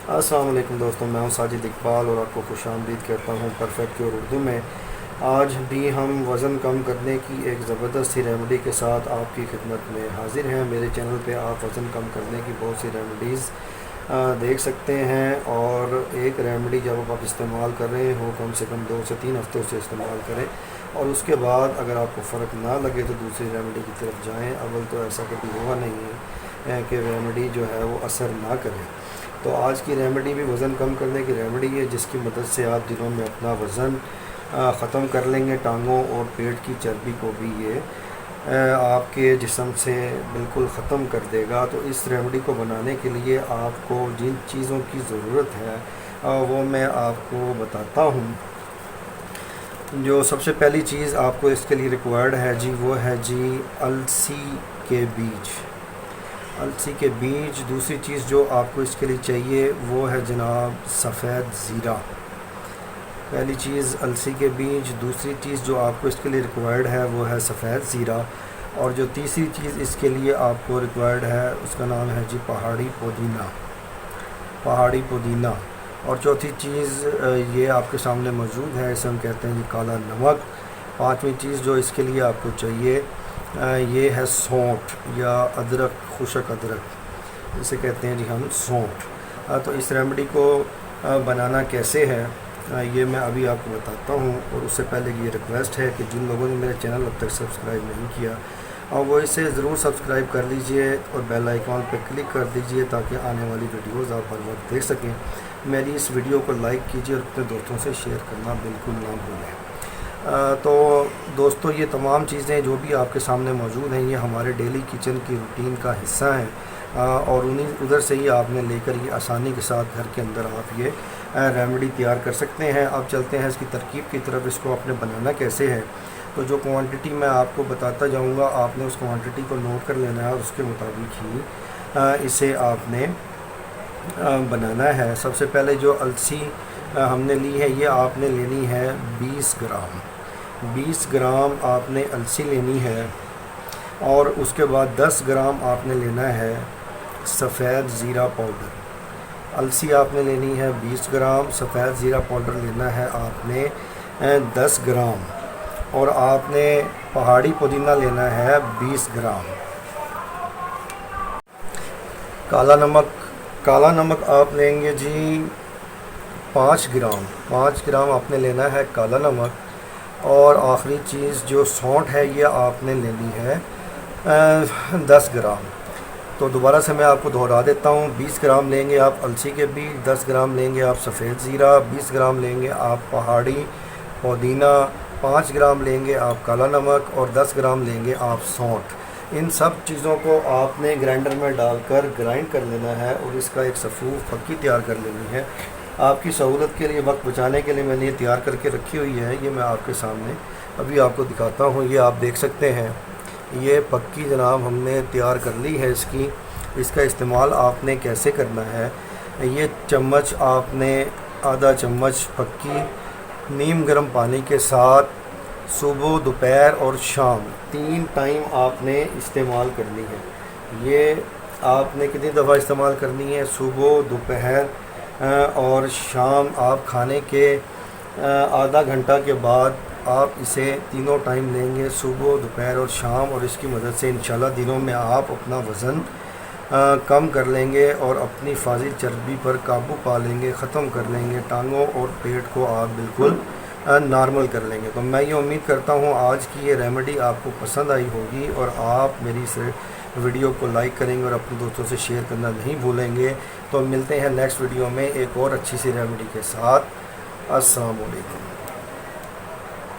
अस्सलाम वालेकुम दोस्तों, मैं हूं साजिद इकबाल और आपको खुशामदीद कहता हूं परफेक्ट और उर्दू में। आज भी हम वज़न कम करने की एक ज़बरदस्त सी रेमेडी के साथ आपकी खिदमत में हाज़िर हैं। मेरे चैनल पे आप वज़न कम करने की बहुत सी रेमेडीज़ देख सकते हैं, और एक रेमेडी जब आप इस्तेमाल कर रहे हो कम से कम 2 से 3 हफ्तों से इस्तेमाल करें, और उसके बाद अगर आपको फ़र्क ना लगे तो दूसरी रेमेडी की तरफ जाएँ। अव्वल तो ऐसा कभी हुआ नहीं है कि रेमेडी जो है वो असर ना करे। तो आज की रेमेडी भी वज़न कम करने की रेमेडी है, जिसकी मदद से आप दिनों में अपना वज़न ख़त्म कर लेंगे। टांगों और पेट की चर्बी को भी ये आपके जिस्म से बिल्कुल ख़त्म कर देगा। तो इस रेमेडी को बनाने के लिए आपको जिन चीज़ों की ज़रूरत है वो मैं आपको बताता हूँ। जो सबसे पहली चीज़ आपको इसके लिए रिक्वायर्ड है जी, वो है जी अलसी के बीज। अलसी के बीज। दूसरी चीज़ जो आपको इसके लिए चाहिए वो है जनाब सफ़ेद ज़ीरा। पहली चीज़ अलसी के बीज, दूसरी चीज़ जो आपको इसके लिए रिक्वायर्ड है वो है सफ़ेद ज़ीरा, और जो तीसरी चीज़ इसके लिए आपको रिक्वायर्ड है उसका नाम है जी पहाड़ी पुदीना। पहाड़ी पुदीना। और चौथी चीज़ ये आपके सामने मौजूद है, इसे हम कहते हैं जी काला नमक। पांचवी चीज़ जो इसके लिए आपको चाहिए ये है सौंठ या अदरक, खुशक अदरक इसे कहते हैं जी हम, सौंठ। तो इस रेमेडी को बनाना कैसे है ये मैं अभी आपको बताता हूँ। और उससे पहले ये रिक्वेस्ट है कि जिन लोगों ने मेरे चैनल अब तक सब्सक्राइब नहीं किया और वो इसे ज़रूर सब्सक्राइब कर लीजिए और बेल आइकॉन पर क्लिक कर दीजिए, ताकि आने वाली वीडियोज़ आप हर वक्त देख सकें। मेरी इस वीडियो को लाइक कीजिए और अपने दोस्तों से शेयर करना बिल्कुल ना भूलें। तो दोस्तों, ये तमाम चीज़ें जो भी आपके सामने मौजूद हैं ये हमारे डेली किचन की रूटीन का हिस्सा हैं, और उन्हीं उधर से ही आपने लेकर ये आसानी के साथ घर के अंदर आप ये रेमेडी तैयार कर सकते हैं। अब चलते हैं इसकी तरकीब की तरफ, इसको आपने बनाना कैसे है। तो जो क्वांटिटी मैं आपको बताता जाऊंगा, आपने उस क्वांटिटी को नोट कर लेना है और उसके मुताबिक ही इसे आपने बनाना है। सबसे पहले जो अलसी हमने ली है ये आपने लेनी है 20 ग्राम। 20 ग्राम आपने अलसी लेनी है, और उसके बाद 10 ग्राम आपने लेना है सफ़ेद ज़ीरा पाउडर। अलसी आपने लेनी है 20 ग्राम, सफ़ेद ज़ीरा पाउडर लेना है आपने 10 ग्राम, और आपने पहाड़ी पुदीना लेना है 20 ग्राम। काला नमक। काला नमक आप लेंगे जी 5 ग्राम। 5 ग्राम आपने लेना है काला नमक। और आखिरी चीज़ जो सौंठ है ये आपने लेनी है 10 ग्राम। तो दोबारा से मैं आपको दोहरा देता हूँ। 20 ग्राम लेंगे आप अलसी के बीज, 10 ग्राम लेंगे आप सफ़ेद ज़ीरा, 20 ग्राम लेंगे आप पहाड़ी पुदीना, 5 ग्राम लेंगे आप काला नमक, और 10 ग्राम लेंगे आप सौंठ। इन सब चीज़ों को आपने ग्राइंडर में डालकर ग्राइंड कर लेना है, और इसका एक सफ़ूफ पक्की तैयार कर लेनी है। आपकी सहूलत के लिए, वक्त बचाने के लिए मैंने ये तैयार करके रखी हुई है। ये मैं आपके सामने अभी आपको दिखाता हूँ। ये आप देख सकते हैं, ये पक्की जनाब हमने तैयार कर ली है। इसका इस्तेमाल आपने कैसे करना है, ये चम्मच आपने आधा चम्मच पक्की नीम गर्म पानी के साथ सुबह, दोपहर और शाम 3 टाइम आपने इस्तेमाल करनी है। ये आपने कितनी दफ़ा इस्तेमाल करनी है? सुबह, दोपहर और शाम। आप खाने के आधा घंटा के बाद आप इसे तीनों टाइम लेंगे, सुबह, दोपहर और शाम, और इसकी मदद से इंशाल्लाह दिनों में आप अपना वज़न कम कर लेंगे और अपनी फाजिल चर्बी पर काबू पा लेंगे, ख़त्म कर लेंगे। टांगों और पेट को आप बिल्कुल नॉर्मल कर लेंगे। तो मैं ये उम्मीद करता हूँ आज की ये रेमेडी आपको पसंद आई होगी, और आप मेरी इस वीडियो को लाइक करेंगे और अपने दोस्तों से शेयर करना नहीं भूलेंगे। तो मिलते हैं नेक्स्ट वीडियो में एक और अच्छी सी रेमेडी के साथ। अस्सलाम वालेकुम।